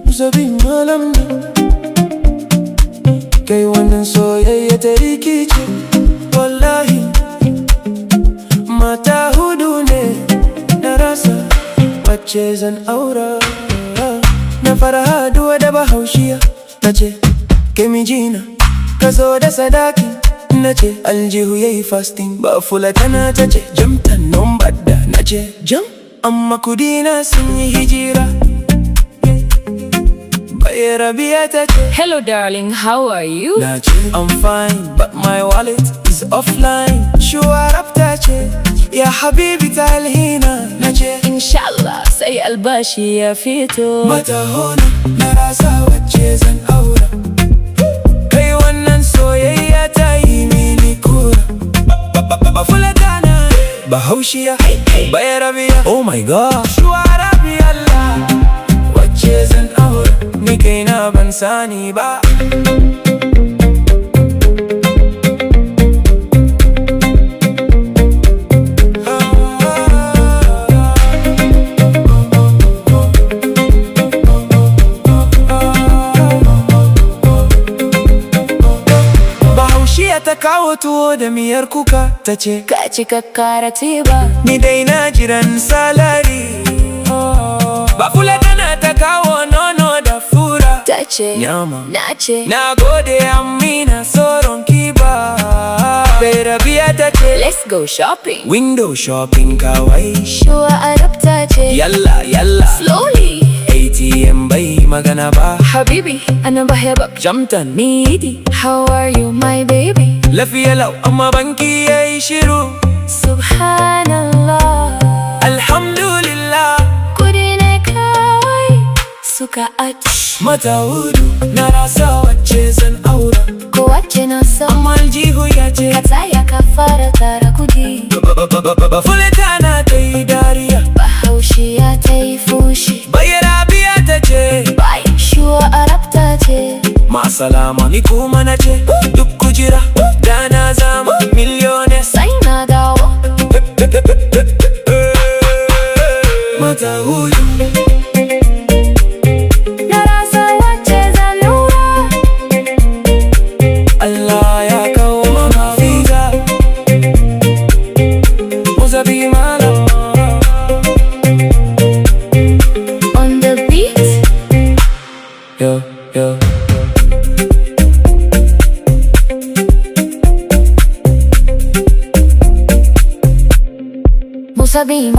Musabi malam ne, kai wannan soyayya ta rikice. Wallahi mata hudu ne na rasa wacce zan aura. Na fara haduwa da bahaushiya, nace kai mijina ka zo da sadaki. Nace aljihu yayi fasting, ba fulatana tace jam ta number da. Nace jam amma kudina sun yi hijira. Hello darling, how are you? Nace I'm fine, but my wallet is offline. Shuwarab tace ya habibi ta alhina. Nace Inshallah sai albashi ya fito. mata hona na rasa wacce zan aura. Kai wannan soyayya ta yi mini kura. Ba fulatana bahaushiya bayarabiya. Oh my god, shuwarabi Allah wacce zan aura. Ni kaina ban sani ba. Bahaushiya ta kawo tuwo da miyar kuka, tace Ka cika karate ba. ni dai na jiran salari. Ba fulatana ta kawo nono da fura. Tace Nyama nace na gode Amina soron kiba. Bayarabiya tace let's go shopping. window shopping kawai. Shuwa Arab tace Yalla yalla slowly. ATM bai magana ba. Habibi ana bahebak Jamtan needy. How are you my baby? lafiya lau amma banki yayi shiru. Subhanallah, Alhamdulillah kudi ne kawai suka ati. mata hudu na rasa wacce zan aura. Ko wacce na so Amma aljihu ya ce ka tsaya ka fara tara kudi. ba fulatana ta yi dariya. Bahaushiya ta yi fushi. Bayarabiya tace Bai shuwa Arab tace masalama ni kuma nace duk kujira da na zama millionaire. sai na dawo. Mata hudu Na rasa wacce zan lura. Allah ya kawo mafiza. Musabi malam On the beat yo yo. Musabi